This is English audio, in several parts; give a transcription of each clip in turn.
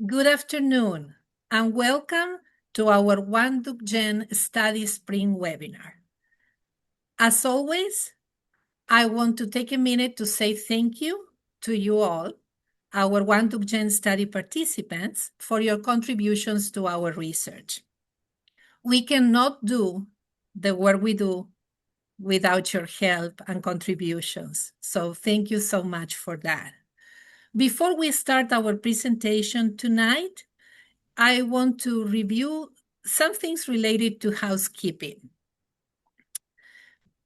Good afternoon, and welcome to our OneDukeGen Study Spring webinar. As always, I want to take a minute to say thank you to you all, our OneDukeGen study participants, for your contributions to our research. We cannot do the work we do without your help and contributions, so thank you so much for that. Before we start our presentation tonight, I want to review some things related to housekeeping.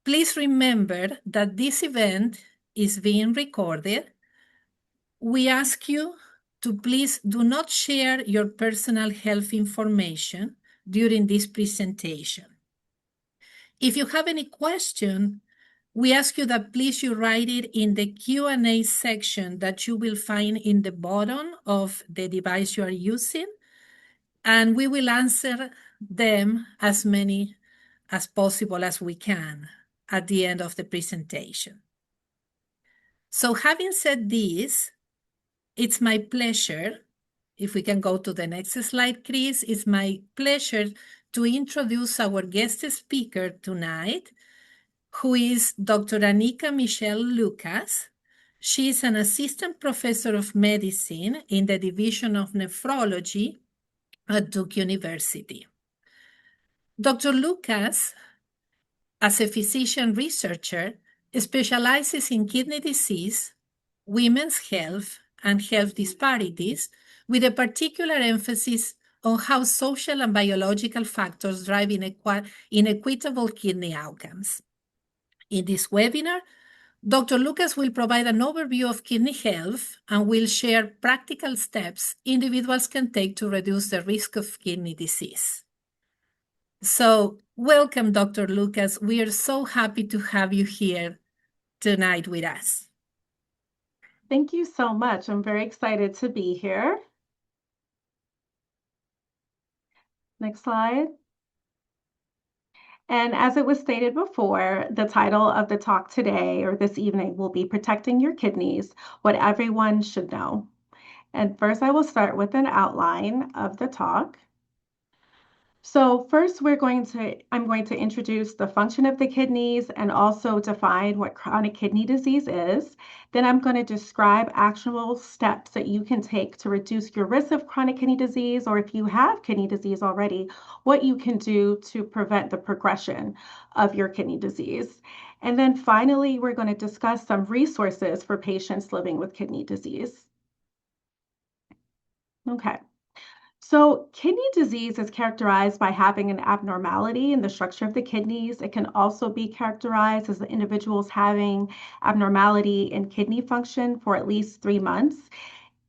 Please remember that this event is being recorded. We ask you to please do not share your personal health information during this presentation. If you have any question, we ask you that please you write it in the Q&A section that you will find in the bottom of the device you are using, and we will answer them as many as possible as we can at the end of the presentation. So having said this, it's my pleasure, if we can go to the next slide, Chris, it's my pleasure to introduce our guest speaker tonight, who is Dr. Anika Michelle Lucas. She is an assistant professor of medicine in the Division of Nephrology at Duke University. Dr. Lucas, as a physician researcher, specializes in kidney disease, women's health, and health disparities, with a particular emphasis on how social and biological factors drive inequitable kidney outcomes. In this webinar, Dr. Lucas will provide an overview of kidney health and will share practical steps individuals can take to reduce the risk of kidney disease. So, welcome, Dr. Lucas. We are so happy to have you here tonight with us. Thank you so much. I'm very excited to be here. Next slide. And as it was stated before, the title of the talk today or this evening will be Protecting Your Kidneys, What Everyone Should Know. And first I will start with an outline of the talk. So first I'm going to introduce the function of the kidneys and also define what chronic kidney disease is. Then I'm going to describe actionable steps that you can take to reduce your risk of chronic kidney disease, or if you have kidney disease already, what you can do to prevent the progression of your kidney disease. And then finally, we're going to discuss some resources for patients living with kidney disease. Okay. So kidney disease is characterized by having an abnormality in the structure of the kidneys. It can also be characterized as the individuals having abnormality in kidney function for at least 3 months.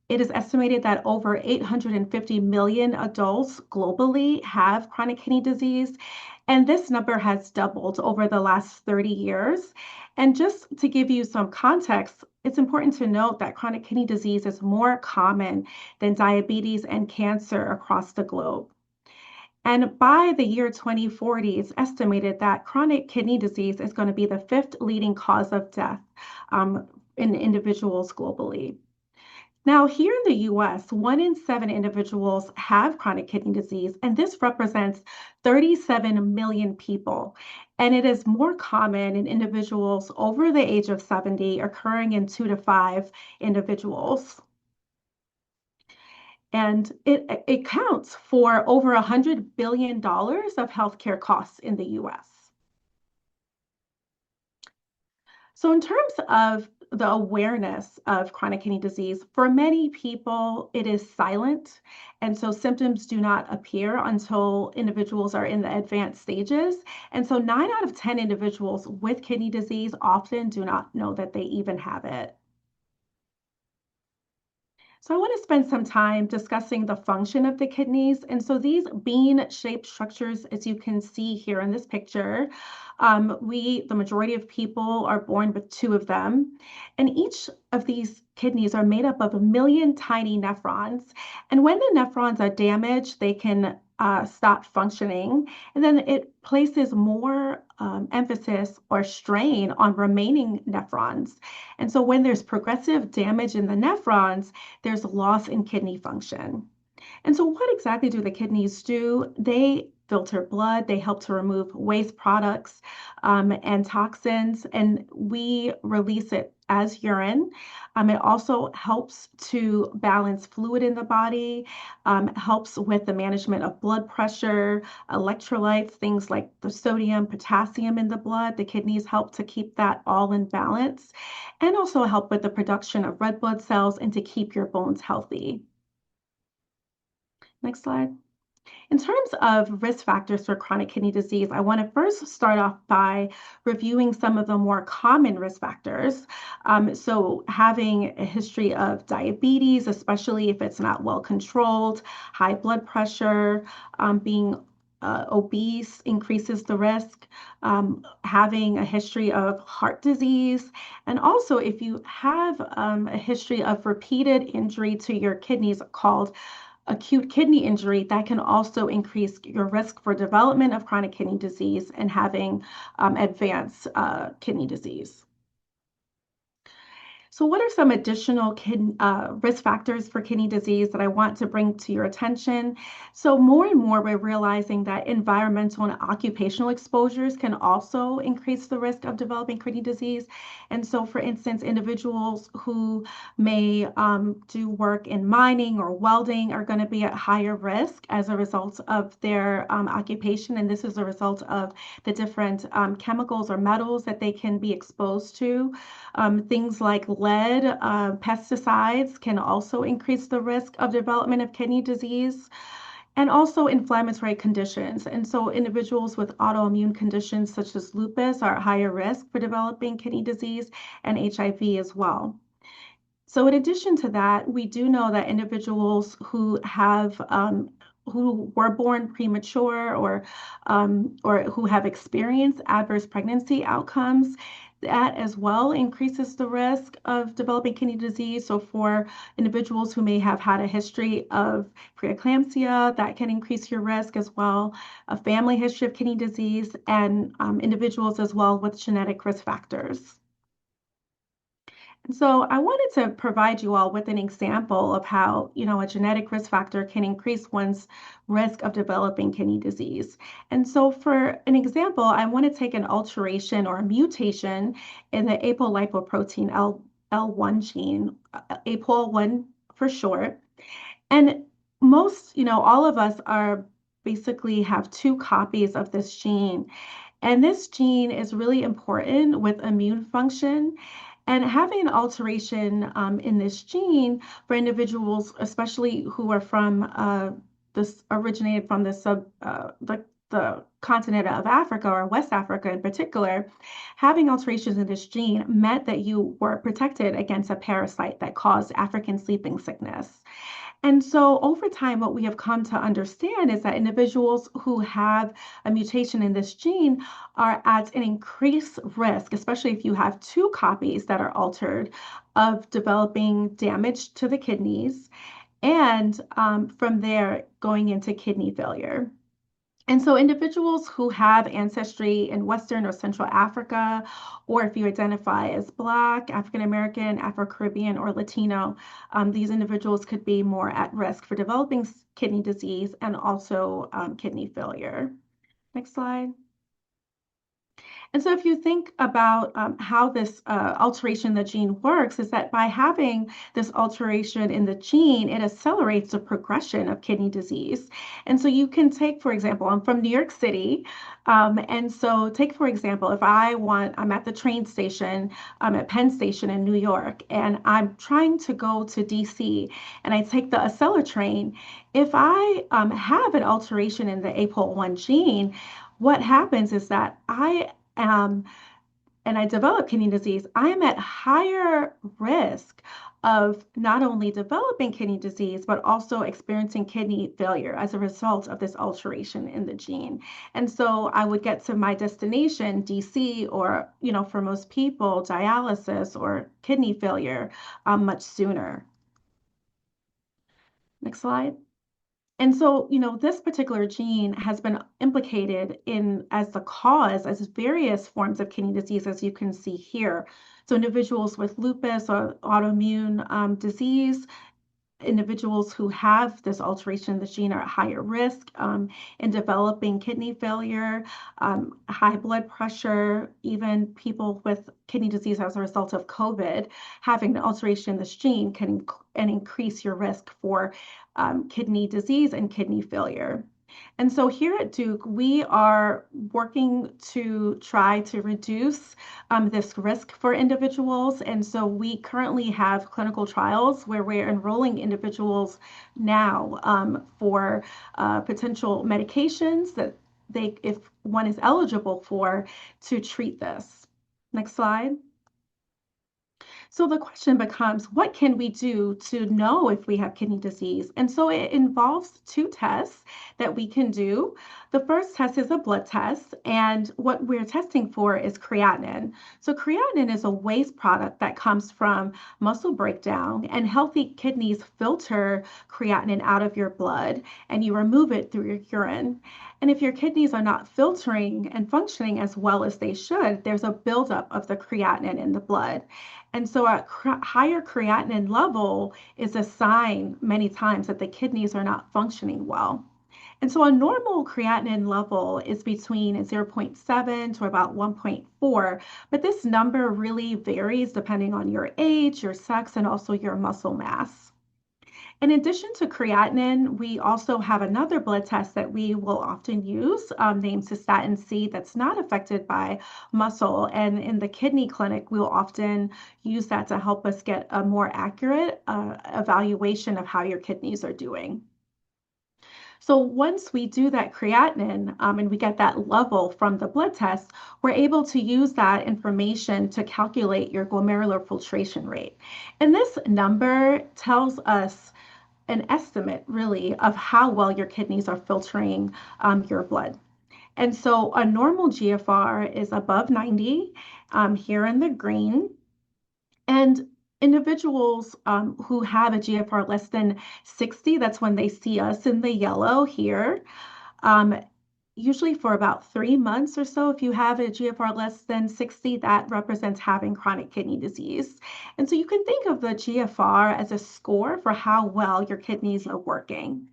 It is estimated that over 850 million adults globally have chronic kidney disease, and this number has doubled over the last 30 years. And just to give you some context, it's important to note that chronic kidney disease is more common than diabetes and cancer across the globe. And by the year 2040, it's estimated that chronic kidney disease is going to be the 5th leading cause of death in individuals globally. Now, here in the US, 1 in 7 individuals have chronic kidney disease, and this represents 37 million people. And it is more common in individuals over the age of 70, occurring in 2 to 5 individuals. And it accounts for over $100 billion of healthcare costs in the US. So in terms of the awareness of chronic kidney disease, for many people, it is silent. And so symptoms do not appear until individuals are in the advanced stages. And so 9 out of 10 individuals with kidney disease often do not know that they even have it. So I want to spend some time discussing the function of the kidneys. And so these bean-shaped structures, as you can see here in this picture, the majority of people are born with 2 of them. And each of these kidneys are made up of 1 million tiny nephrons. And when the nephrons are damaged, they can stop functioning. And then it places more emphasis or strain on remaining nephrons. And so when there's progressive damage in the nephrons, there's loss in kidney function. And so what exactly do the kidneys do? They filter blood, they help to remove waste products and toxins, and we release it as urine. It also helps to balance fluid in the body, helps with the management of blood pressure, electrolytes, things like the sodium, potassium in the blood. The kidneys help to keep that all in balance, and also help with the production of red blood cells and to keep your bones healthy. Next slide. In terms of risk factors for chronic kidney disease, I want to first start off by reviewing some of the more common risk factors. So, having a history of diabetes, especially if it's not well controlled, high blood pressure, being obese increases the risk, having a history of heart disease, and also if you have a history of repeated injury to your kidneys called acute kidney injury, that can also increase your risk for development of chronic kidney disease and having advanced kidney disease. So what are some additional risk factors for kidney disease that I want to bring to your attention? So more and more, we're realizing that environmental and occupational exposures can also increase the risk of developing kidney disease. And so, for instance, individuals who may do work in mining or welding are going to be at higher risk as a result of their occupation. And this is a result of the different chemicals or metals that they can be exposed to. Things like lead, pesticides can also increase the risk of development of kidney disease, and also inflammatory conditions. And so individuals with autoimmune conditions such as lupus are at higher risk for developing kidney disease and HIV as well. So in addition to that, we do know that individuals who have who were born premature or who have experienced adverse pregnancy outcomes, that as well increases the risk of developing kidney disease. So for individuals who may have had a history of preeclampsia, that can increase your risk as well, a family history of kidney disease, and individuals as well with genetic risk factors. So I wanted to provide you all with an example of how, a genetic risk factor can increase one's risk of developing kidney disease. And so for an example, I want to take an alteration or a mutation in the apolipoprotein L1 gene, APOL1 for short. And most, all of us are basically have two copies of this gene. And this gene is really important with immune function. And having an alteration in this gene for individuals, especially who are from this originated from the continent of Africa or West Africa in particular, having alterations in this gene meant that you were protected against a parasite that caused African sleeping sickness. And so over time, what we have come to understand is that individuals who have a mutation in this gene are at an increased risk, especially if you have two copies that are altered, of developing damage to the kidneys and from there going into kidney failure. And so individuals who have ancestry in Western or Central Africa, or if you identify as Black, African American, Afro-Caribbean, or Latino, these individuals could be more at risk for developing kidney disease and also kidney failure. Next slide. And so if you think about how this alteration in the gene works, is that by having this alteration in the gene, it accelerates the progression of kidney disease. And so you can take, for example, I'm from New York City. And so take, for example, if I'm at the train station, at Penn Station in New York, and I'm trying to go to DC, and I take the Acela train. If I have an alteration in the APOL1 gene, what happens is that and I develop kidney disease, I am at higher risk of not only developing kidney disease, but also experiencing kidney failure as a result of this alteration in the gene. And so I would get to my destination, DC, or, for most people, dialysis or kidney failure much sooner. Next slide. And so, this particular gene has been implicated as the cause, as various forms of kidney disease, as you can see here. So individuals with lupus or autoimmune disease individuals who have this alteration in the gene are at higher risk in developing kidney failure, high blood pressure, even people with kidney disease as a result of COVID, having an alteration in this gene can increase your risk for kidney disease and kidney failure. And so here at Duke, we are working to try to reduce this risk for individuals. And so we currently have clinical trials where we're enrolling individuals now for potential medications that if one is eligible for, to treat this. Next slide. So the question becomes, what can we do to know if we have kidney disease? And so it involves two tests that we can do. The first test is a blood test, and what we're testing for is creatinine. So creatinine is a waste product that comes from muscle breakdown, and healthy kidneys filter creatinine out of your blood, and you remove it through your urine. And if your kidneys are not filtering and functioning as well as they should, there's a buildup of the creatinine in the blood. And so a higher creatinine level is a sign many times that the kidneys are not functioning well. And so a normal creatinine level is between 0.7 to about 1.4, but this number really varies depending on your age, your sex, and also your muscle mass. In addition to creatinine, we also have another blood test that we will often use named cystatin C that's not affected by muscle. And in the kidney clinic, we'll often use that to help us get a more accurate evaluation of how your kidneys are doing. So once we do that creatinine and we get that level from the blood test, we're able to use that information to calculate your glomerular filtration rate. And this number tells us an estimate really of how well your kidneys are filtering your blood. And so a normal GFR is above 90 here in the green. And individuals who have a GFR less than 60, that's when they see us in the yellow here. Usually for about 3 months or so, if you have a GFR less than 60, that represents having chronic kidney disease. And so you can think of the GFR as a score for how well your kidneys are working.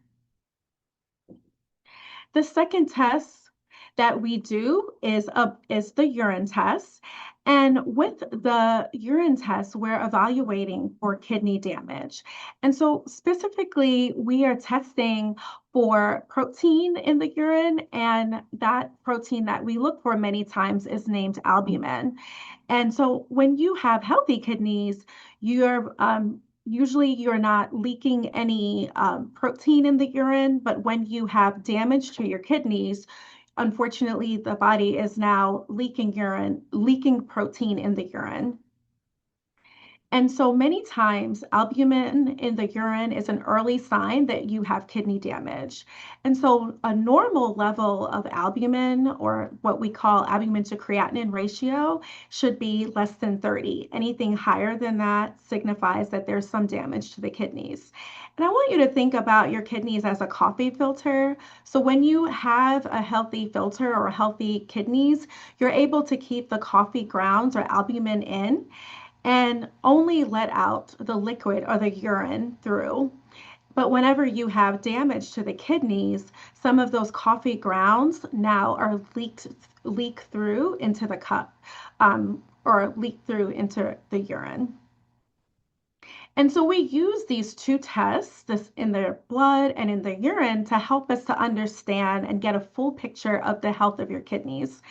The second test that we do is the urine test. And with the urine test, we're evaluating for kidney damage. And so specifically, we are testing for protein in the urine, and that protein that we look for many times is named albumin. And so when you have healthy kidneys, usually you're not leaking any protein in the urine, but when you have damage to your kidneys, unfortunately, the body is now leaking protein in the urine. And so many times, albumin in the urine is an early sign that you have kidney damage. And so a normal level of albumin, or what we call albumin to creatinine ratio, should be less than 30. Anything higher than that signifies that there's some damage to the kidneys. And I want you to think about your kidneys as a coffee filter. So when you have a healthy filter or healthy kidneys, you're able to keep the coffee grounds or albumin in and only let out the liquid or the urine through. But whenever you have damage to the kidneys, some of those coffee grounds now are leak through into the cup or leak through into the urine. And so we use these two tests, this in the blood and in the urine, to help us to understand and get a full picture of the health of your kidneys.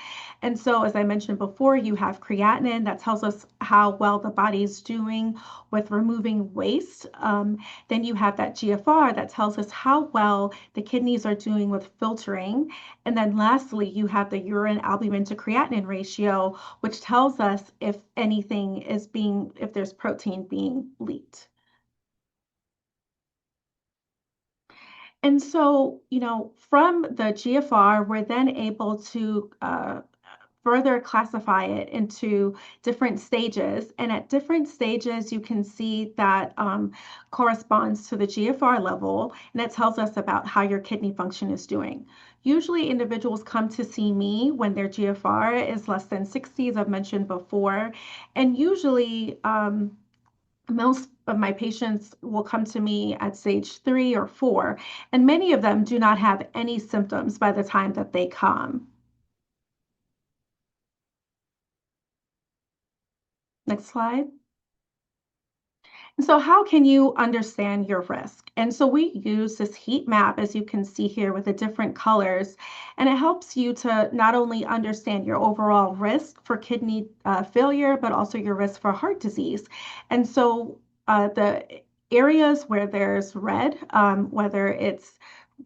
And so, as I mentioned before, you have creatinine that tells us how well the body is doing with removing waste. Then you have that GFR that tells us how well the kidneys are doing with filtering. And then lastly, you have the urine albumin to creatinine ratio, which tells us if if there's protein being leaked. And so, from the GFR, we're then able to further classify it into different stages. And at different stages, you can see that corresponds to the GFR level, and it tells us about how your kidney function is doing. Usually individuals come to see me when their GFR is less than 60, as I've mentioned before, and usually Most of my patients will come to me at stage 3 or 4, and many of them do not have any symptoms by the time that they come. Next slide. And so how can you understand your risk? And so we use this heat map, as you can see here, with the different colors, and it helps you to not only understand your overall risk for kidney failure, but also your risk for heart disease. And so the areas where there's red, whether it's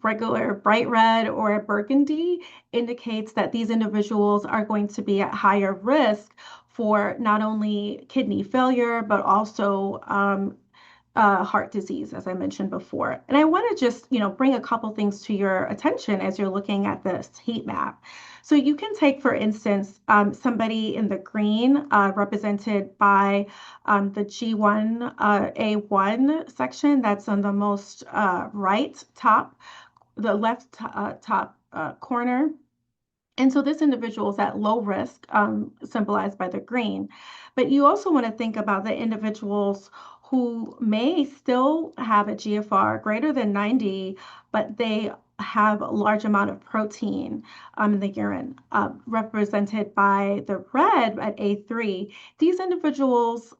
regular bright red or burgundy, indicates that these individuals are going to be at higher risk for not only kidney failure, but also heart disease, as I mentioned before. And I want to just, bring a couple things to your attention as you're looking at this heat map. So you can take, for instance, somebody in the green, represented by the G1A1 section, that's on the most right top, the left top corner. And so this individual is at low risk, symbolized by the green. But you also want to think about the individuals who may still have a GFR greater than 90, but they have a large amount of protein in the urine, represented by the red at A3. These individuals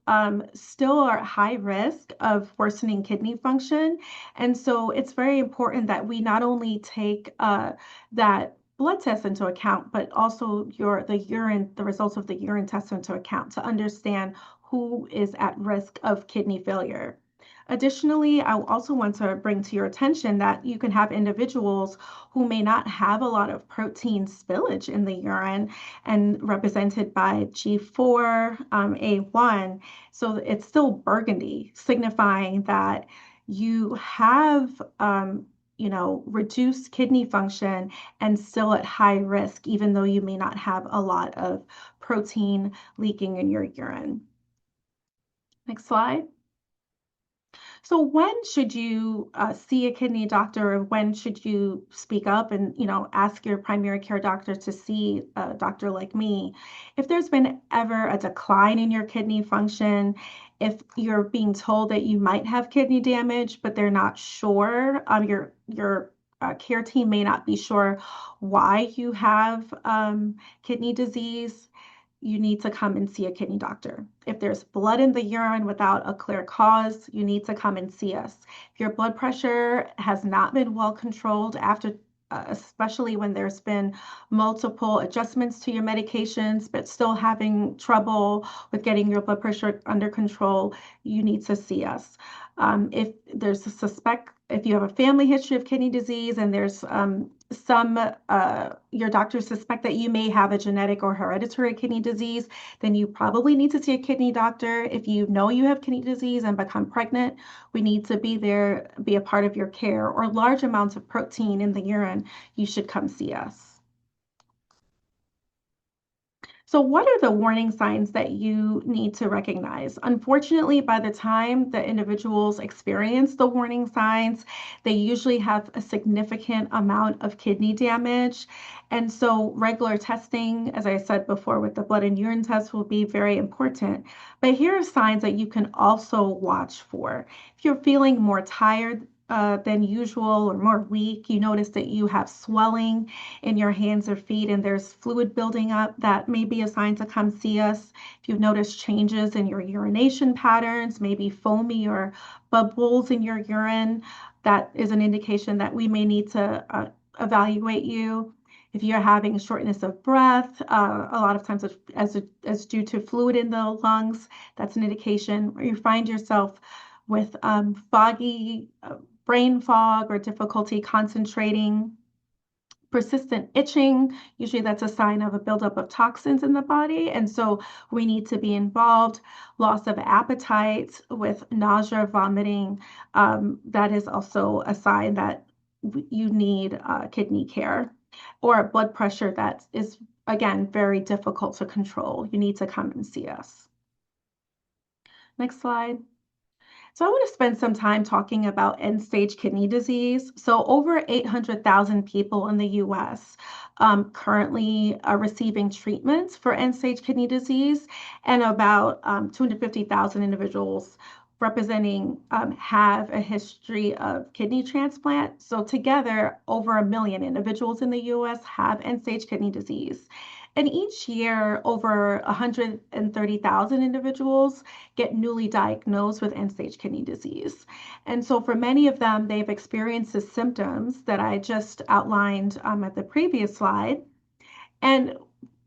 still are at high risk of worsening kidney function. And so it's very important that we not only take that blood test into account, but also the results of the urine test into account to understand who is at risk of kidney failure. Additionally, I also want to bring to your attention that you can have individuals who may not have a lot of protein spillage in the urine, and represented by G4A1. So it's still burgundy, signifying that you have reduced kidney function and still at high risk, even though you may not have a lot of protein leaking in your urine. Next slide. So when should you see a kidney doctor, or when should you speak up and ask your primary care doctor to see a doctor like me? If there's been ever a decline in your kidney function, if you're being told that you might have kidney damage, but they're not sure, your care team may not be sure why you have kidney disease, you need to come and see a kidney doctor. If there's blood in the urine without a clear cause, you need to come and see us. If your blood pressure has not been well controlled after, especially when there's been multiple adjustments to your medications, but still having trouble with getting your blood pressure under control, you need to see us. If you have a family history of kidney disease, and there's your doctors suspect that you may have a genetic or hereditary kidney disease, then you probably need to see a kidney doctor. If you know you have kidney disease and become pregnant, we need to be there, be a part of your care, or large amounts of protein in the urine, you should come see us. So what are the warning signs that you need to recognize? Unfortunately, by the time the individuals experience the warning signs, they usually have a significant amount of kidney damage. And so regular testing, as I said before, with the blood and urine test will be very important. But here are signs that you can also watch for. If you're feeling more tired than usual, or more weak, you notice that you have swelling in your hands or feet and there's fluid building up, that may be a sign to come see us. If you've noticed changes in your urination patterns, maybe foamy or bubbles in your urine, that is an indication that we may need to evaluate you. If you're having shortness of breath, a lot of times as due to fluid in the lungs, that's an indication. Or you find yourself with foggy brain fog or difficulty concentrating, persistent itching, usually that's a sign of a buildup of toxins in the body, and so we need to be involved. Loss of appetite with nausea, vomiting, that is also a sign that you need kidney care. Or blood pressure that is, again, very difficult to control. You need to come and see us. Next slide. So I want to spend some time talking about end-stage kidney disease. So over 800,000 people in the US currently are receiving treatments for end-stage kidney disease, and about 250,000 individuals representing have a history of kidney transplant. So together, over 1 million individuals in the US have end-stage kidney disease. And each year, over 130,000 individuals get newly diagnosed with end-stage kidney disease. And so for many of them, they've experienced the symptoms that I just outlined at the previous slide. And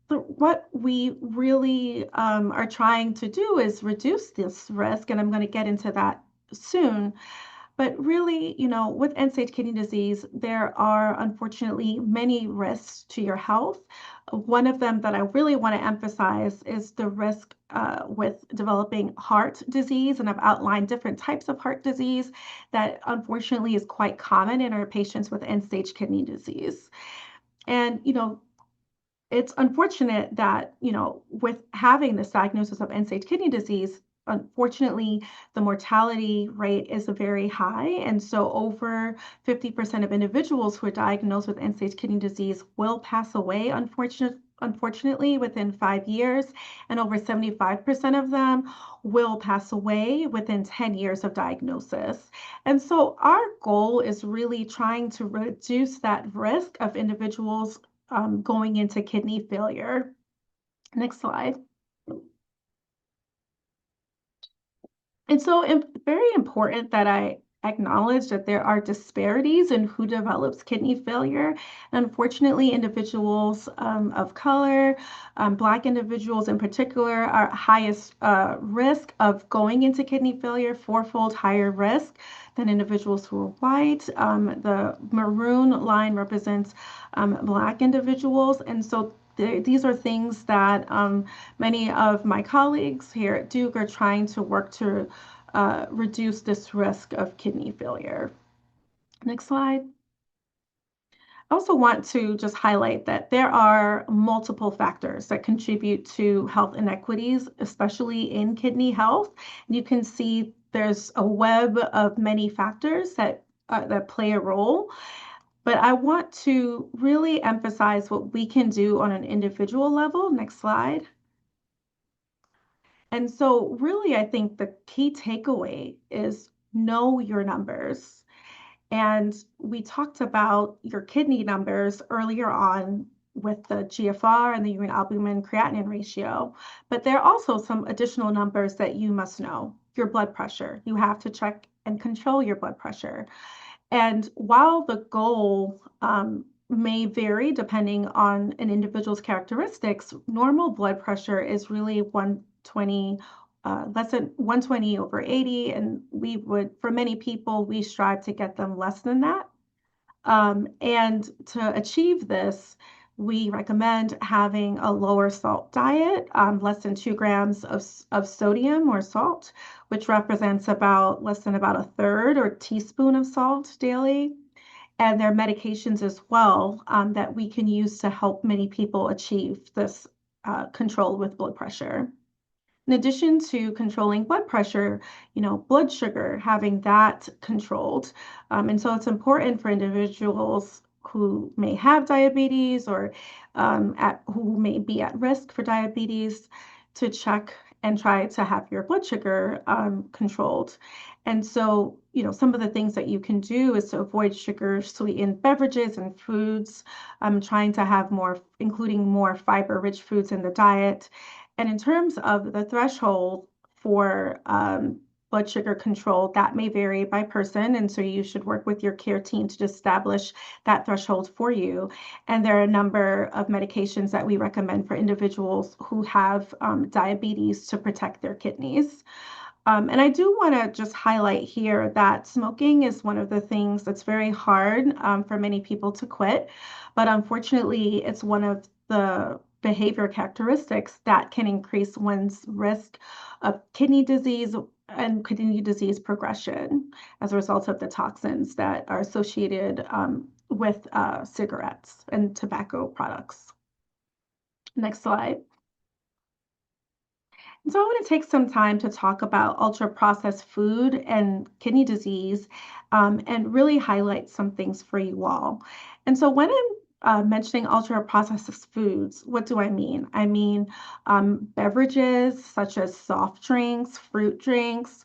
what we really are trying to do is reduce this risk, and I'm going to get into that soon. But really, with end-stage kidney disease, there are unfortunately many risks to your health. One of them that I really want to emphasize is the risk with developing heart disease. And I've outlined different types of heart disease that unfortunately is quite common in our patients with end-stage kidney disease. And, it's unfortunate that, with having this diagnosis of end-stage kidney disease, unfortunately, the mortality rate is very high. And so over 50% of individuals who are diagnosed with end-stage kidney disease will pass away, unfortunately, within 5 years. And over 75% of them will pass away within 10 years of diagnosis. And so our goal is really trying to reduce that risk of individuals going into kidney failure. Next slide. And so it's very important that I acknowledge that there are disparities in who develops kidney failure. And unfortunately, individuals of color, Black individuals in particular, are highest risk of going into kidney failure, fourfold higher risk than individuals who are white. The maroon line represents Black individuals. And so these are things that many of my colleagues here at Duke are trying to work to reduce this risk of kidney failure. Next slide. I also want to just highlight that there are multiple factors that contribute to health inequities, especially in kidney health. You can see there's a web of many factors that play a role. But I want to really emphasize what we can do on an individual level. Next slide. And so really, I think the key takeaway is know your numbers. And we talked about your kidney numbers earlier on with the GFR and the urine albumin creatinine ratio, but there are also some additional numbers that you must know. Your blood pressure. You have to check and control your blood pressure. And while the goal may vary depending on an individual's characteristics, normal blood pressure is really 120, less than 120 over 80. And for many people, we strive to get them less than that. And to achieve this, we recommend having a lower salt diet, less than 2 grams of sodium or salt, which represents less than about a third or teaspoon of salt daily. And there are medications as well that we can use to help many people achieve this control with blood pressure. In addition to controlling blood pressure, blood sugar, having that controlled. And so it's important for individuals who may have diabetes or who may be at risk for diabetes to check and try to have your blood sugar controlled. And so, some of the things that you can do is to avoid sugar-sweetened beverages and foods, trying to have including more fiber-rich foods in the diet. And in terms of the threshold for blood sugar control, that may vary by person. And so you should work with your care team to establish that threshold for you. And there are a number of medications that we recommend for individuals who have diabetes to protect their kidneys. And I do want to just highlight here that smoking is one of the things that's very hard for many people to quit. But unfortunately, it's one of the behavior characteristics that can increase one's risk of kidney disease and kidney disease progression as a result of the toxins that are associated with cigarettes and tobacco products. Next slide. So I want to take some time to talk about ultra-processed food and kidney disease and really highlight some things for you all. And so when I'm mentioning ultra-processed foods, what do I mean? I mean beverages such as soft drinks, fruit drinks,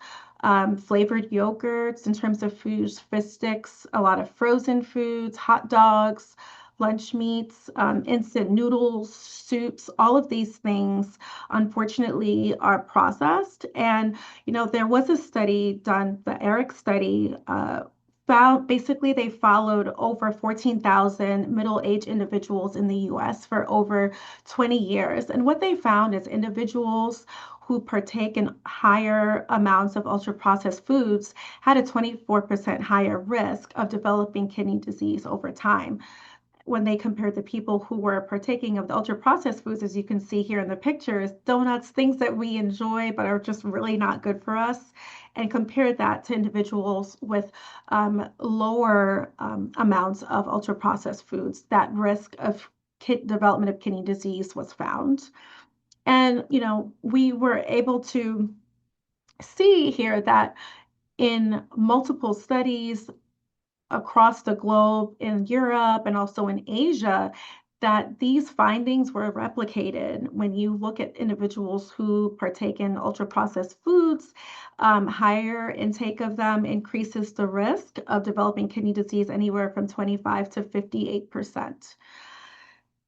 flavored yogurts in terms of foods, fish sticks, a lot of frozen foods, hot dogs, lunch meats, instant noodles, soups, all of these things, unfortunately, are processed. And, there was a study done, the ERIC study, found basically they followed over 14,000 middle-aged individuals in the US for over 20 years. And what they found is individuals who partake in higher amounts of ultra-processed foods had a 24% higher risk of developing kidney disease over time. When they compared the people who were partaking of the ultra-processed foods, as you can see here in the pictures, donuts, things that we enjoy but are just really not good for us, and compared that to individuals with lower amounts of ultra-processed foods, that risk of development of kidney disease was found. And, we were able to see here that in multiple studies across the globe in Europe and also in Asia, that these findings were replicated when you look at individuals who partake in ultra-processed foods. Higher intake of them increases the risk of developing kidney disease anywhere from 25 to 58%.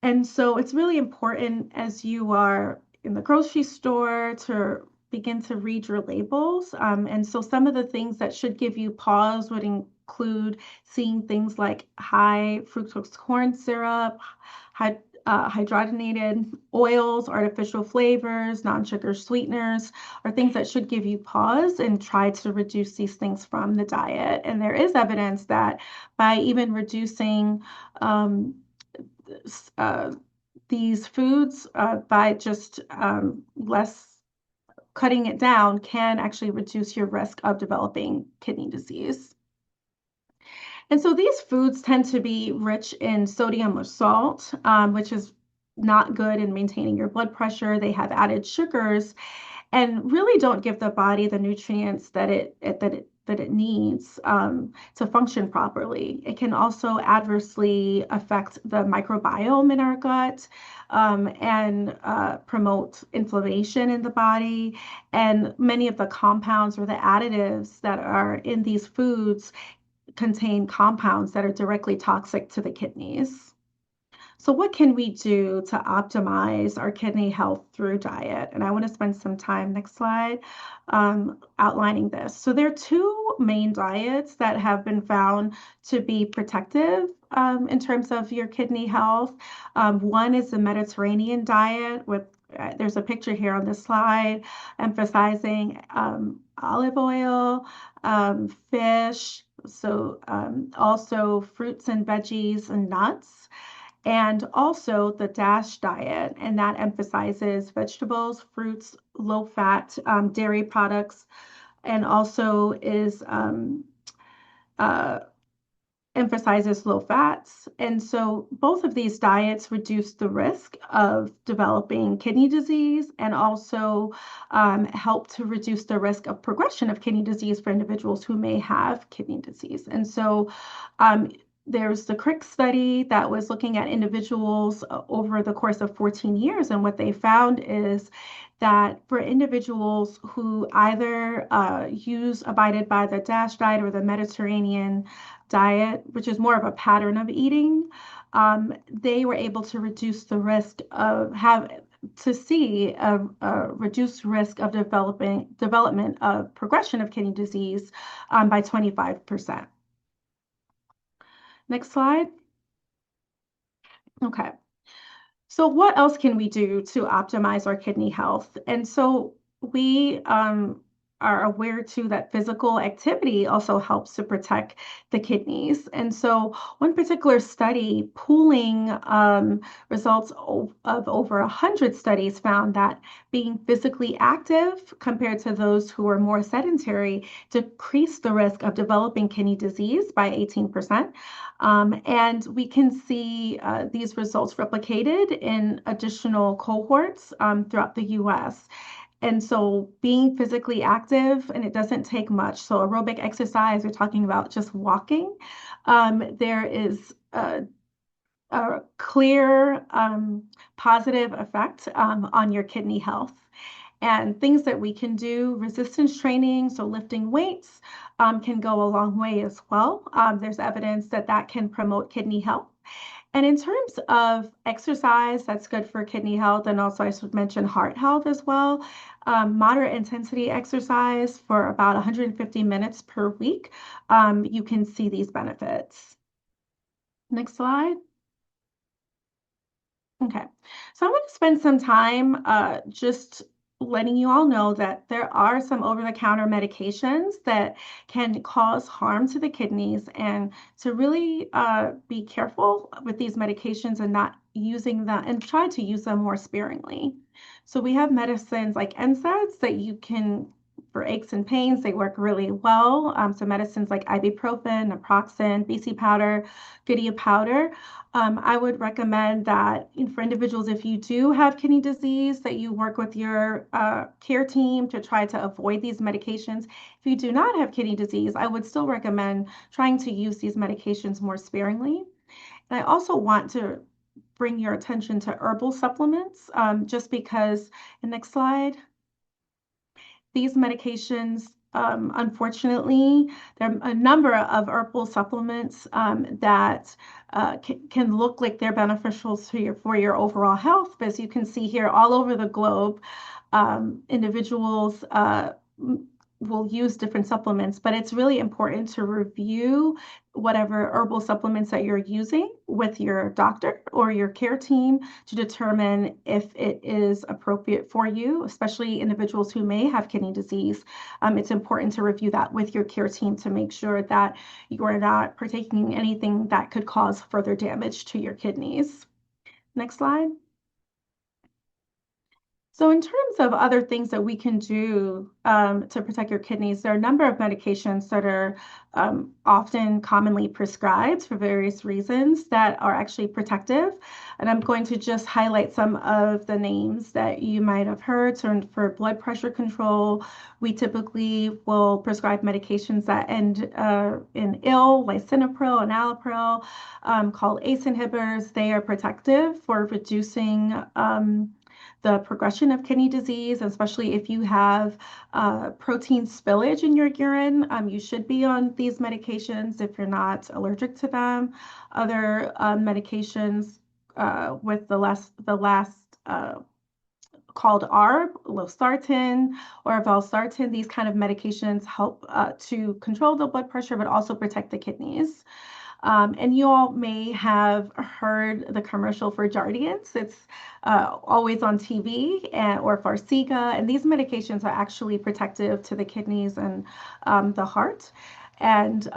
And so it's really important as you are in the grocery store to begin to read your labels. And so some of the things that should give you pause would include seeing things like high fructose corn syrup, hydrogenated oils, artificial flavors, non-sugar sweeteners, are things that should give you pause and try to reduce these things from the diet. And there is evidence that by even reducing these foods by just less cutting it down can actually reduce your risk of developing kidney disease. And so these foods tend to be rich in sodium or salt, which is not good in maintaining your blood pressure. They have added sugars and really don't give the body the nutrients that it needs to function properly. It can also adversely affect the microbiome in our gut and promote inflammation in the body. And many of the compounds or the additives that are in these foods contain compounds that are directly toxic to the kidneys. So what can we do to optimize our kidney health through diet? And I want to spend some time, next slide, outlining this. So there are two main diets that have been found to be protective in terms of your kidney health. One is the Mediterranean diet with there's a picture here on this slide emphasizing olive oil, fish, so also fruits and veggies and nuts, and also the DASH diet, and that emphasizes vegetables, fruits, low-fat dairy products, and also is emphasizes low fats. And so both of these diets reduce the risk of developing kidney disease and also help to reduce the risk of progression of kidney disease for individuals who may have kidney disease. And so there's the CRIC study that was looking at individuals over the course of 14 years. And what they found is that for individuals who either abided by the DASH diet or the Mediterranean diet, which is more of a pattern of eating, they were able to reduce the risk of a reduced risk of development of progression of kidney disease by 25%. Next slide. Okay. So what else can we do to optimize our kidney health? And so we are aware too that physical activity also helps to protect the kidneys. And so one particular study pooling results of over 100 studies found that being physically active compared to those who are more sedentary decreased the risk of developing kidney disease by 18%. And we can see these results replicated in additional cohorts throughout the US. And so being physically active, and it doesn't take much. So aerobic exercise, we're talking about just walking. There is a clear positive effect on your kidney health. And things that we can do, resistance training, so lifting weights, can go a long way as well. There's evidence that that can promote kidney health. And in terms of exercise, that's good for kidney health. And also, I should mention heart health as well. Moderate intensity exercise for about 150 minutes per week, you can see these benefits. Next slide. Okay, so I'm going to spend some time just letting you all know that there are some over-the-counter medications that can cause harm to the kidneys, and to really be careful with these medications and not using them, and try to use them more sparingly. So we have medicines like NSAIDs that you can, for aches and pains, they work really well. So medicines like ibuprofen, naproxen, BC powder, Goodyear powder. I would recommend that for individuals, if you do have kidney disease, that you work with your care team to try to avoid these medications. If you do not have kidney disease, I would still recommend trying to use these medications more sparingly. And I also want to bring your attention to herbal supplements, just because, and next slide. These medications, unfortunately, there are a number of herbal supplements that can look like they're beneficial for your overall health. But as you can see here, all over the globe, individuals will use different supplements, but it's really important to review whatever herbal supplements that you're using with your doctor or your care team to determine if it is appropriate for you, especially individuals who may have kidney disease. It's important to review that with your care team to make sure that you're not partaking in anything that could cause further damage to your kidneys. Next slide. So in terms of other things that we can do to protect your kidneys, there are a number of medications that are often commonly prescribed for various reasons that are actually protective. And I'm going to just highlight some of the names that you might have heard. So for blood pressure control, we typically will prescribe medications that end in ill, lisinopril and enalapril, called ACE inhibitors. They are protective for reducing the progression of kidney disease, especially if you have protein spillage in your urine. You should be on these medications if you're not allergic to them. Other medications with the last called ARB, losartan or valsartan, these kind of medications help to control the blood pressure, but also protect the kidneys. And you all may have heard the commercial for Jardiance. It's always on TV, or Farxiga. And these medications are actually protective to the kidneys and the heart. And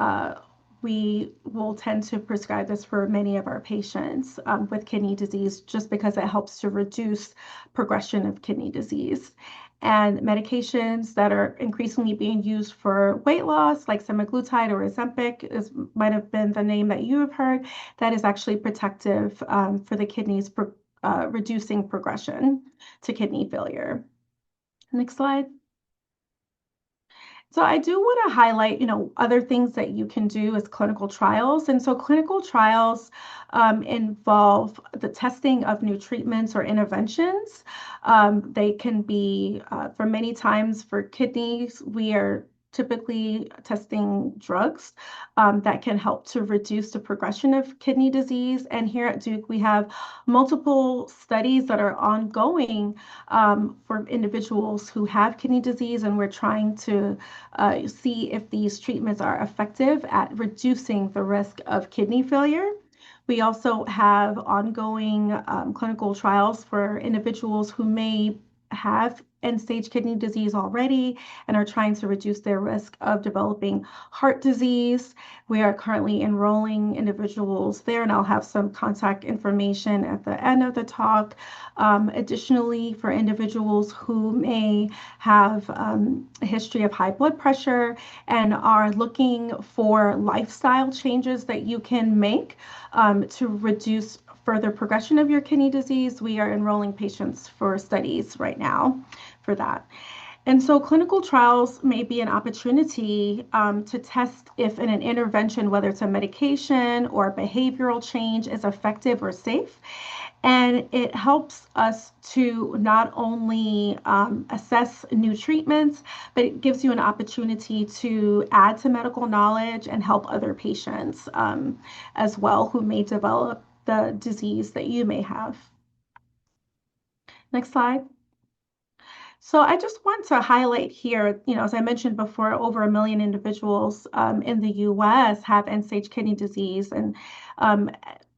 we will tend to prescribe this for many of our patients with kidney disease, just because it helps to reduce progression of kidney disease. And medications that are increasingly being used for weight loss, like semaglutide or Ozempic, might have been the name that you have heard, that is actually protective for the kidneys, reducing progression to kidney failure. Next slide. So I do want to highlight, other things that you can do as clinical trials. And so clinical trials involve the testing of new treatments or interventions. They can be, for many times for kidneys, we are typically testing drugs that can help to reduce the progression of kidney disease. And here at Duke, we have multiple studies that are ongoing for individuals who have kidney disease, and we're trying to see if these treatments are effective at reducing the risk of kidney failure. We also have ongoing clinical trials for individuals who may have end-stage kidney disease already and are trying to reduce their risk of developing heart disease. We are currently enrolling individuals there, and I'll have some contact information at the end of the talk. Additionally, for individuals who may have a history of high blood pressure and are looking for lifestyle changes that you can make to reduce further progression of your kidney disease, we are enrolling patients for studies right now for that. And so clinical trials may be an opportunity to test if an intervention, whether it's a medication or behavioral change, is effective or safe. And it helps us to not only assess new treatments, but it gives you an opportunity to add to medical knowledge and help other patients as well who may develop the disease that you may have. Next slide. So I just want to highlight here, as I mentioned before, over 1 million individuals in the US have end-stage kidney disease. And um,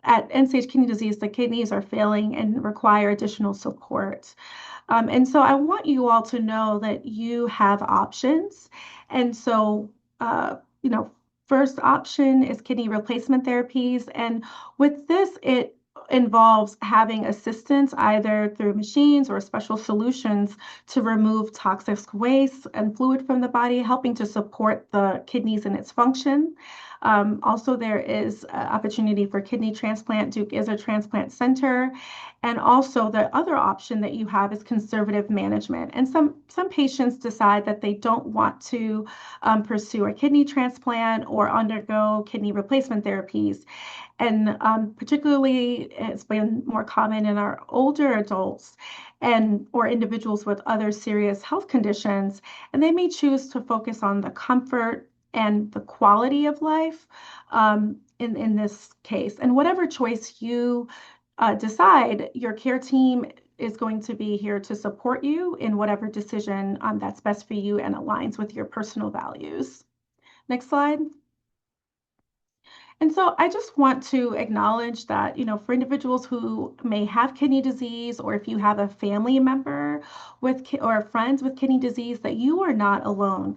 at end-stage kidney disease, the kidneys are failing and require additional support. And so I want you all to know that you have options. And so, uh, you know, first option is kidney replacement therapies. And with this, it involves having assistance either through machines or special solutions to remove toxic waste and fluid from the body, helping to support the kidneys in its function. Also, there is opportunity for kidney transplant. Duke is a transplant center. And also the other option that you have is conservative management. And some patients decide that they don't want to pursue a kidney transplant or undergo kidney replacement therapies. And particularly, it's been more common in our older adults and or individuals with other serious health conditions. And they may choose to focus on the comfort and the quality of life in this case. And whatever choice you decide, your care team is going to be here to support you in whatever decision that's best for you and aligns with your personal values. Next slide. And so I just want to acknowledge that, for individuals who may have kidney disease, or if you have a family member or friends with kidney disease, that you are not alone.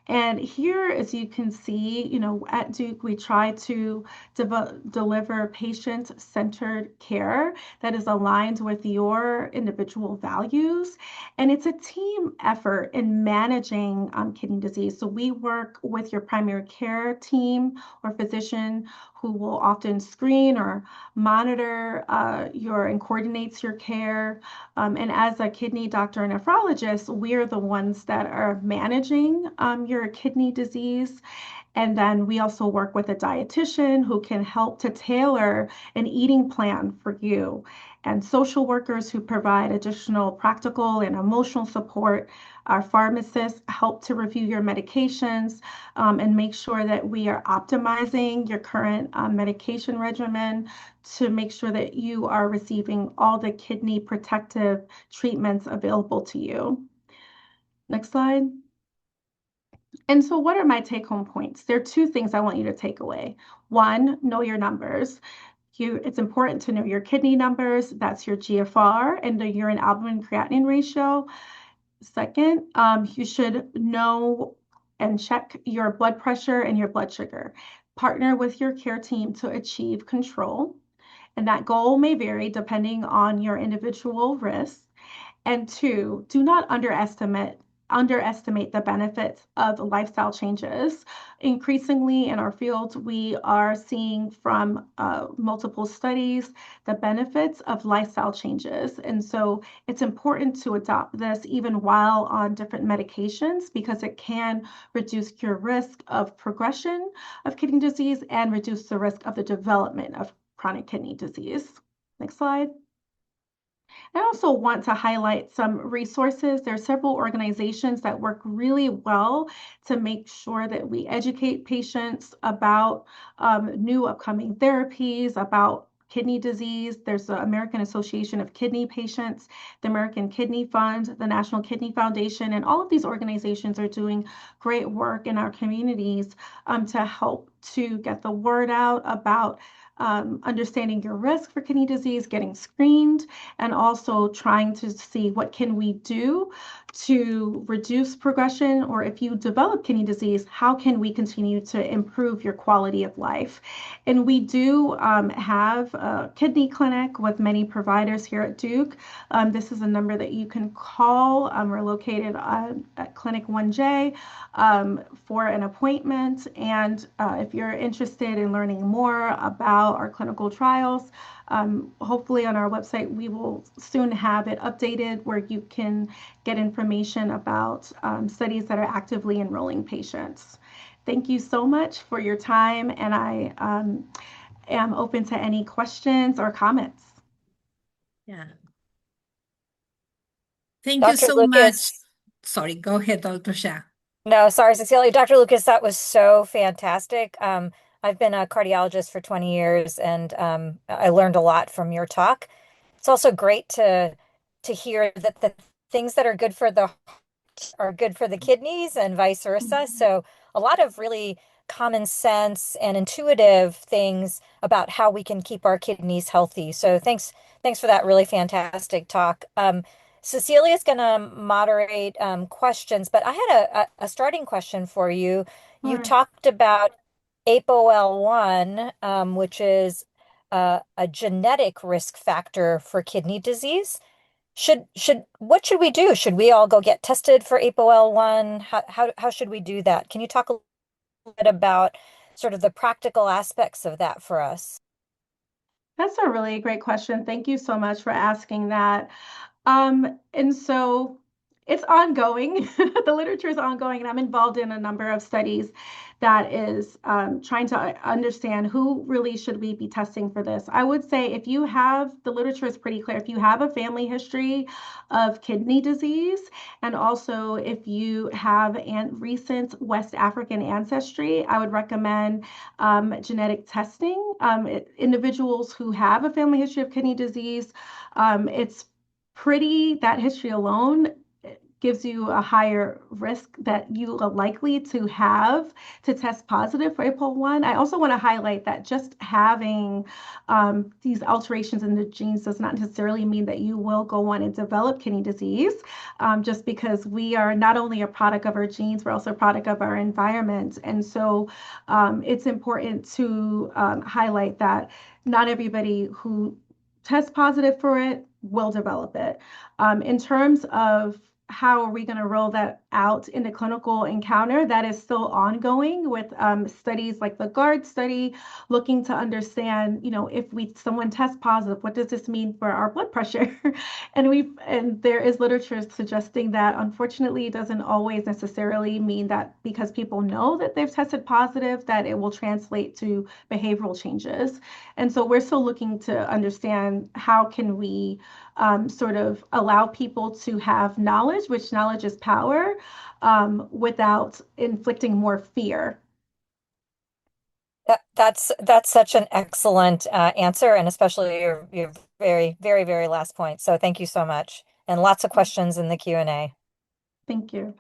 And here, as you can see, at Duke, we try to deliver patient-centered care that is aligned with your individual values. And it's a team effort in managing kidney disease. So we work with your primary care team or physician who will often screen or monitor and coordinates your care. And as a kidney doctor and nephrologist, we're the ones that are managing your kidney disease. And then we also work with a dietitian who can help to tailor an eating plan for you, and social workers who provide additional practical and emotional support. Our pharmacists help to review your medications and make sure that we are optimizing your current medication regimen to make sure that you are receiving all the kidney protective treatments available to you. Next slide. And so what are my take-home points? There are two things I want you to take away. One, know your numbers. It's important to know your kidney numbers. That's your GFR and the urine albumin creatinine ratio. Second, you should know and check your blood pressure and your blood sugar. Partner with your care team to achieve control. And that goal may vary depending on your individual risk. And two, do not underestimate the benefits of lifestyle changes. Increasingly in our field, we are seeing from multiple studies the benefits of lifestyle changes. And so it's important to adopt this even while on different medications, because it can reduce your risk of progression of kidney disease and reduce the risk of the development of chronic kidney disease. Next slide. I also want to highlight some resources. There are several organizations that work really well to make sure that we educate patients about new upcoming therapies, about kidney disease. There's the American Association of Kidney Patients, the American Kidney Fund, the National Kidney Foundation, and all of these organizations are doing great work in our communities to help to get the word out about understanding your risk for kidney disease, getting screened, and also trying to see what can we do to reduce progression, or if you develop kidney disease, how can we continue to improve your quality of life. And we do have a kidney clinic with many providers here at Duke. This is a number that you can call. We're located at Clinic 1J for an appointment. And if you're interested in learning more about our clinical trials, hopefully on our website, we will soon have it updated where you can get information about studies that are actively enrolling patients. Thank you so much for your time, and I am open to any questions or comments. Yeah. Thank you Dr. so much. Lucas, Sorry, go ahead, Dr. Shah. no, sorry, Cecilia. Dr. Lucas, that was so fantastic. I've been a cardiologist for 20 years and I learned a lot from your talk. It's also great to hear that the things that are good for the heart are good for the kidneys and vice versa. Mhm. So a lot of really common sense and intuitive things about how we can keep our kidneys healthy. So thanks for that really fantastic talk. Cecilia's going to moderate questions, but I had a starting question for you. You Sure. talked about APOL1, which is a genetic risk factor for kidney disease. What should we do? Should we all go get tested for APOL1? How should we do that? Can you talk a little bit about sort of the practical aspects of that for us? That's a really great question. Thank you so much for asking that. And so it's ongoing. The literature is ongoing, and I'm involved in a number of studies that is trying to understand who really should we be testing for this. I would say if you have, the literature is pretty clear, if you have a family history of kidney disease, and also if you have recent West African ancestry, I would recommend genetic testing. Individuals who have a family history of kidney disease, it's that history alone gives you a higher risk that you are likely to have to test positive for APOL1. I also want to highlight that just having these alterations in the genes does not necessarily mean that you will go on and develop kidney disease, just because we are not only a product of our genes, we're also a product of our environment. And so it's important to highlight that not everybody who tests positive for it will develop it. In terms of how are we going to roll that out in the clinical encounter, that is still ongoing with studies like the GUARD study, looking to understand, if someone tests positive, what does this mean for our blood pressure? And there is literature suggesting that unfortunately it doesn't always necessarily mean that because people know that they've tested positive, that it will translate to behavioral changes. And so we're still looking to understand how can we sort of allow people to have knowledge, which knowledge is power, without inflicting more fear. That's such an excellent answer, and especially your very, very, very last point. So thank you so much. And lots of questions in the Q&A. Thank you.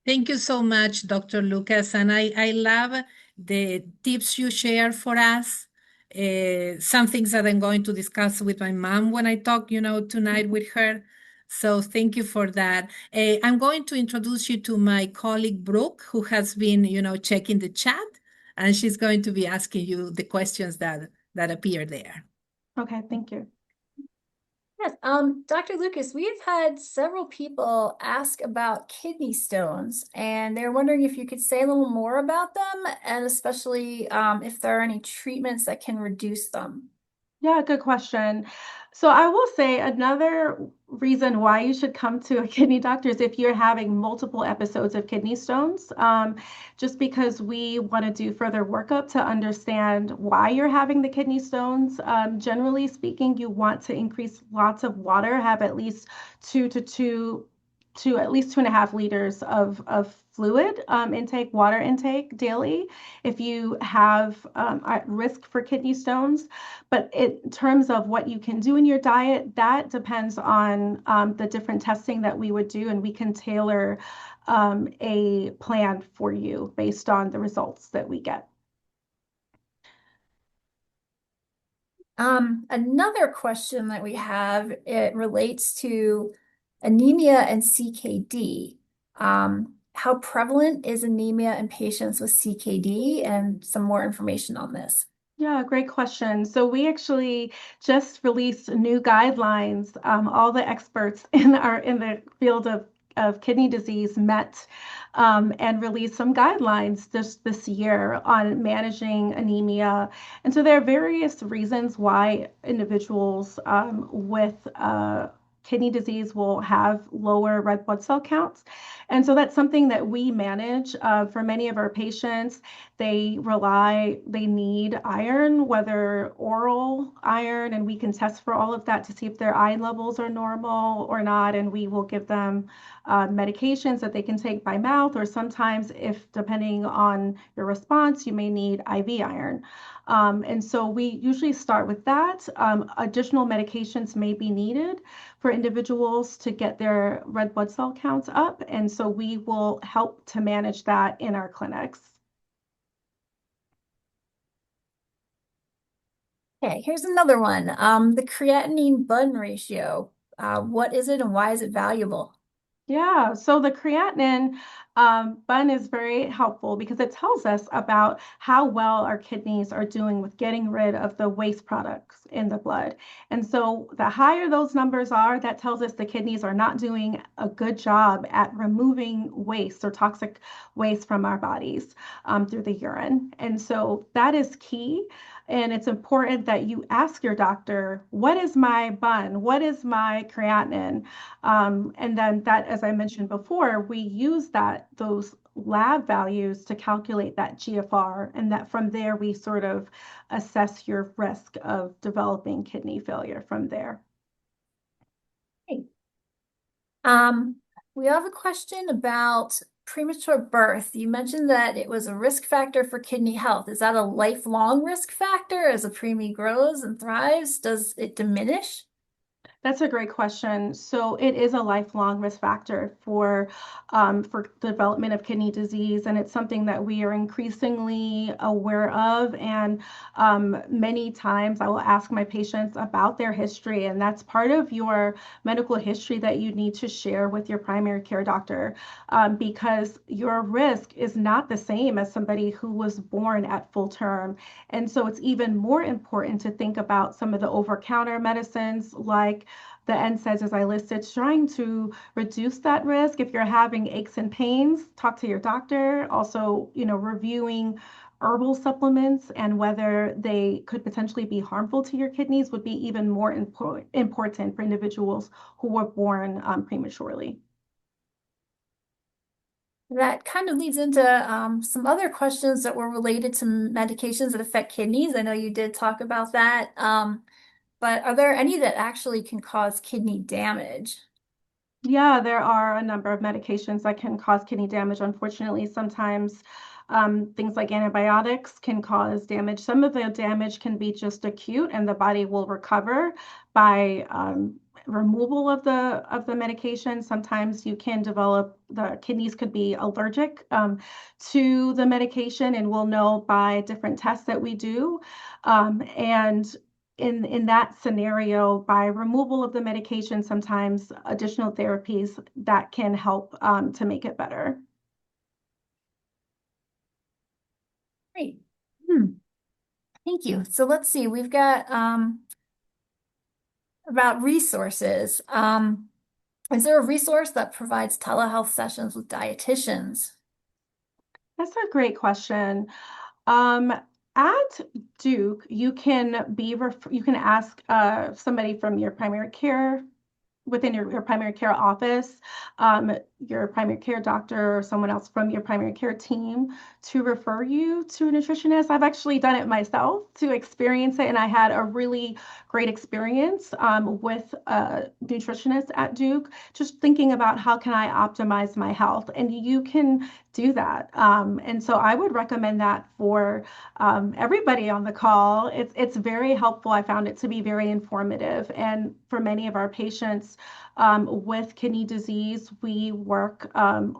Thank you so much, Dr. Lucas. And I love the tips you share for us. Some things that I'm going to discuss with my mom when I talk, tonight with her. So thank you for that. I'm going to introduce you to my colleague, Brooke, who has been, checking the chat, and she's going to be asking you the questions that appear there. Okay, thank you. Yes, Dr. Lucas, we've had several people ask about kidney stones, and they're wondering if you could say a little more about them, and especially if there are any treatments that can reduce them. Yeah, good question. So I will say another reason why you should come to a kidney doctor is if you're having multiple episodes of kidney stones, just because we want to do further workup to understand why you're having the kidney stones. Generally speaking, you want to increase lots of water, have at least at least 2.5 liters of fluid water intake daily if you have at risk for kidney stones. But in terms of what you can do in your diet, that depends on the different testing that we would do, and we can tailor a plan for you based on the results that we get. Another question that we have, it relates to anemia and CKD. How prevalent is anemia in patients with CKD, and some more information on this? Yeah, great question. So we actually just released new guidelines. All the experts in the field of kidney disease met and released some guidelines just this year on managing anemia. And so there are various reasons why individuals with kidney disease will have lower red blood cell counts. And so that's something that we manage for many of our patients. They need iron, whether oral iron, and we can test for all of that to see if their iron levels are normal or not. And we will give them medications that they can take by mouth, or sometimes, if depending on your response, you may need IV iron. And so we usually start with that. Additional medications may be needed for individuals to get their red blood cell counts up. And so we will help to manage that in our clinics. Okay, here's another one. The creatinine bun ratio. What is it and why is it valuable? Yeah, so the creatinine bun is very helpful because it tells us about how well our kidneys are doing with getting rid of the waste products in the blood. And so the higher those numbers are, that tells us the kidneys are not doing a good job at removing waste or toxic waste from our bodies through the urine. And so that is key. And it's important that you ask your doctor, what is my bun? What is my creatinine? And then that, as I mentioned before, we use those lab values to calculate that GFR, and that from there we sort of assess your risk of developing kidney failure from there. Hey. We have a question about premature birth. You mentioned that it was a risk factor for kidney health. Is that a lifelong risk factor as a preemie grows and thrives? Does it diminish? That's a great question. So it is a lifelong risk factor for development of kidney disease, and it's something that we are increasingly aware of. And many times I will ask my patients about their history, and that's part of your medical history that you need to share with your primary care doctor, because your risk is not the same as somebody who was born at full term. And so it's even more important to think about some of the over-counter medicines like the NSAIDs, as I listed, trying to reduce that risk. If you're having aches and pains, talk to your doctor. Also, reviewing herbal supplements and whether they could potentially be harmful to your kidneys would be even more important for individuals who were born prematurely. That kind of leads into some other questions that were related to medications that affect kidneys. I know you did talk about that. But are there any that actually can cause kidney damage? Yeah, there are a number of medications that can cause kidney damage. Unfortunately, sometimes things like antibiotics can cause damage. Some of the damage can be just acute, and the body will recover by removal of the medication. Sometimes you can develop the kidneys could be allergic to the medication, and we'll know by different tests that we do. And in that scenario, by removal of the medication, sometimes additional therapies that can help to make it better. Great. Thank you. So let's see, we've got about resources. Is there a resource that provides telehealth sessions with dietitians? That's a great question. At Duke, you can ask somebody from your primary care within your primary care office, your primary care doctor or someone else from your primary care team to refer you to a nutritionist. I've actually done it myself to experience it, and I had a really great experience with a nutritionist at Duke, just thinking about how can I optimize my health, and you can do that. And so I would recommend that for everybody on the call. It's very helpful. I found it to be very informative, and for many of our patients with kidney disease, we work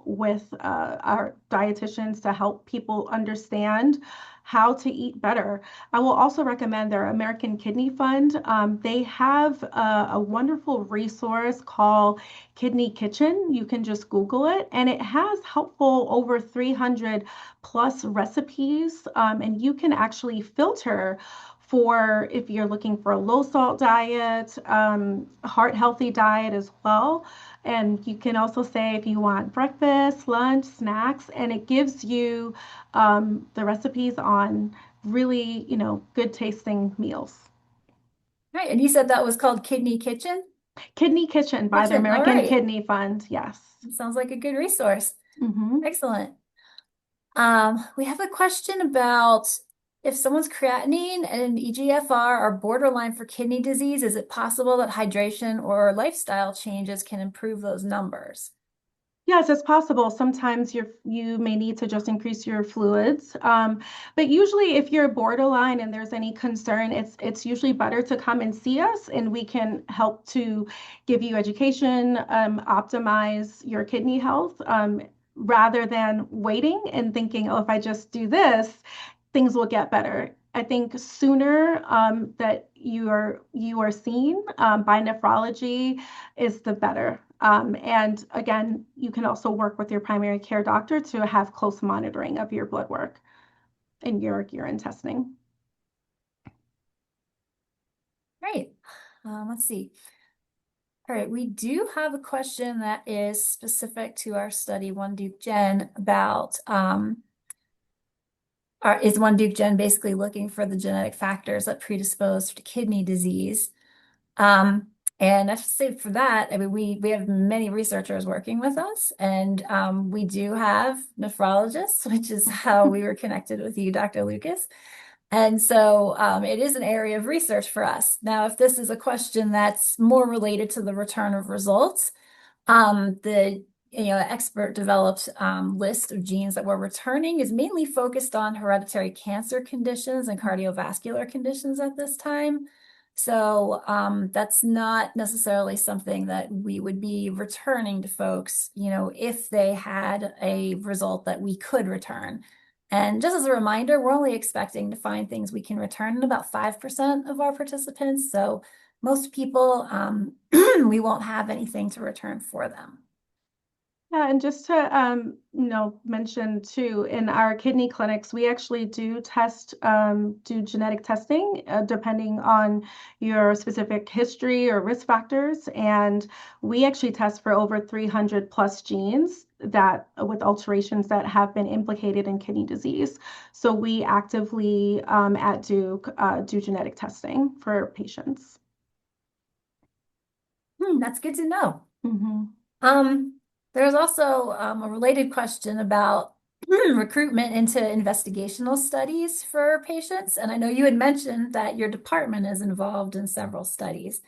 with our dietitians to help people understand how to eat better. I will also recommend their American Kidney Fund. They have a wonderful resource called Kidney Kitchen. You can just Google it, and it has helpful over 300 plus recipes, and you can actually filter for if you're looking for a low salt diet, heart healthy diet as well. And you can also say if you want breakfast, lunch, snacks, and it gives you the recipes on really, good tasting meals. Right, and you said that was called Kidney Kitchen? Kidney Kitchen by the Kitchen, all American right. Kidney Fund. Yes. Sounds like a good resource. Mhm. Excellent. We have a question about if someone's creatinine and eGFR are borderline for kidney disease, is it possible that hydration or lifestyle changes can improve those numbers? Yes, it's possible. Sometimes you may need to just increase your fluids. But usually if you're borderline and there's any concern, it's usually better to come and see us and we can help to give you education, optimize your kidney health, rather than waiting and thinking, oh, if I just do this, things will get better. I think sooner that you are seen by nephrology is the better. And again, you can also work with your primary care doctor to have close monitoring of your blood work and your urine testing. Great. Let's see. All right, we do have a question that is specific to our study, OneDukeGen, about is OneDukeGen basically looking for the genetic factors that predispose to kidney disease? And I should say for that, I mean, we have many researchers working with us, and we do have nephrologists, which is how we were connected with you, Dr. Lucas. And so it is an area of research for us. Now, if this is a question that's more related to the return of results, the expert developed list of genes that we're returning is mainly focused on hereditary cancer conditions and cardiovascular conditions at this time. So that's not necessarily something that we would be returning to folks, if they had a result that we could return. And just as a reminder, we're only expecting to find things we can return in about 5% of our participants. So most people, we won't have anything to return for them. Yeah, and just to mention too, in our kidney clinics, we actually do do genetic testing depending on your specific history or risk factors, and we actually test for over 300 plus genes that with alterations that have been implicated in kidney disease. So we actively at Duke do genetic testing for patients. That's good to know. Mm-hmm. There's also a related question about recruitment into investigational studies for patients. And I know you had mentioned that your department is involved in several studies.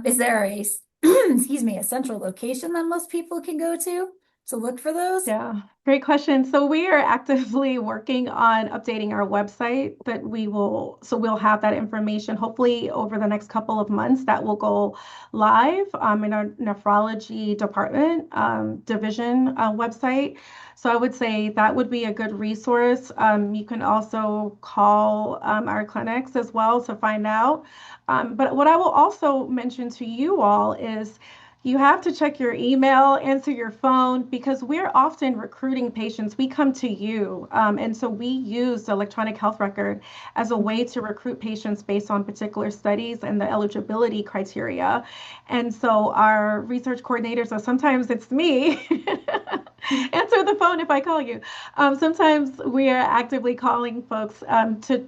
Is there excuse me, a central location that most people can go to look for those? Yeah, great question. So we are actively working on updating our website we'll have that information hopefully over the next couple of months that will go live in our nephrology department division website. So I would say that would be a good resource. You can also call our clinics as well to find out. But what I will also mention to you all is you have to check your email, answer your phone, because we're often recruiting patients. We come to you. And so we use the electronic health record as a way to recruit patients based on particular studies and the eligibility criteria. And so our research coordinators, or sometimes it's me, answer the phone if I call you. Sometimes we are actively calling folks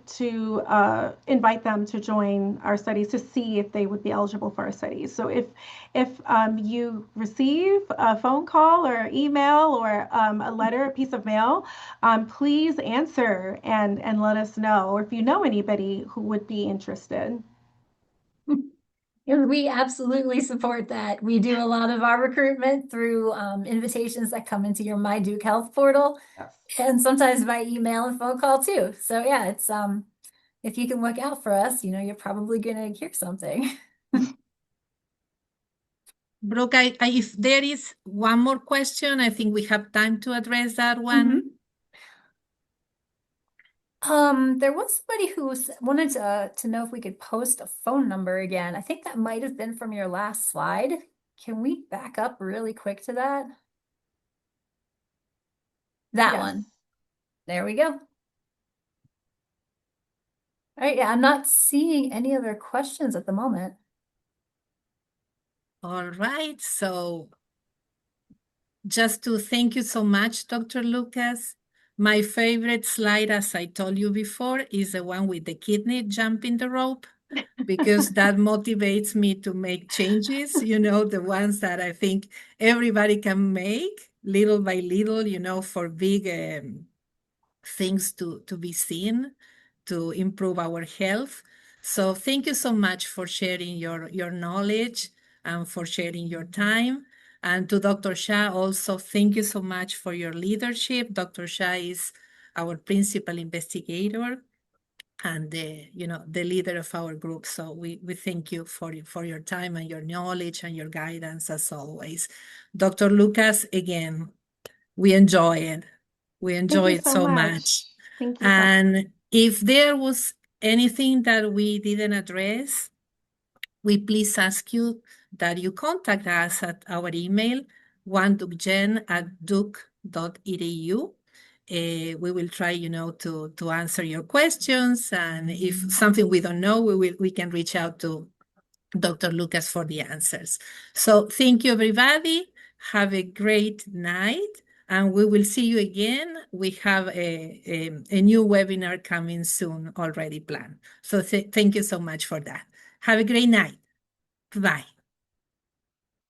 to invite them to join our studies to see if they would be eligible for our studies. So if you receive a phone call or email or a letter, a piece of mail, please answer and let us know, or if you know anybody who would be interested. We absolutely support that. We do a lot of our recruitment through invitations that come into your My Duke Health portal, Yes. and sometimes by email and phone call too. So yeah, it's if you can look out for us, you're probably gonna hear something. Brooke, if there is one more question, I think we have time to address that one. There was somebody who wanted to know if we could post a phone number again. I think that might have been from your last slide. Can we back up really quick to that? That Yes. one. There we go. All right, yeah, I'm not seeing any other questions at the moment. All right, so just to thank you so much, Dr. Lucas. My favorite slide, as I told you before, is the one with the kidney jumping the rope. because that motivates me to make changes, the ones that I think everybody can make little by little, for big things to be seen, to improve our health. So thank you so much for sharing your knowledge and for sharing your time. And to Dr. Shah also, thank you so much for your leadership. Dr. Shah is our principal investigator and the leader of our group. So we thank you for your time and your knowledge and your guidance as always. Dr. Lucas, again, we enjoy it. We Thank enjoy you it so so much. much. Thank you so much. And if there was anything that we didn't address, we please ask you that you contact us at our email, OneDukeGen@duke.edu. We will try, to answer your questions. And if something we don't know, we can reach out to Dr. Lucas for the answers. So thank you, everybody. Have a great night, and we will see you again. We have a new webinar coming soon already planned. So thank you so much for that. Have a great night. Bye.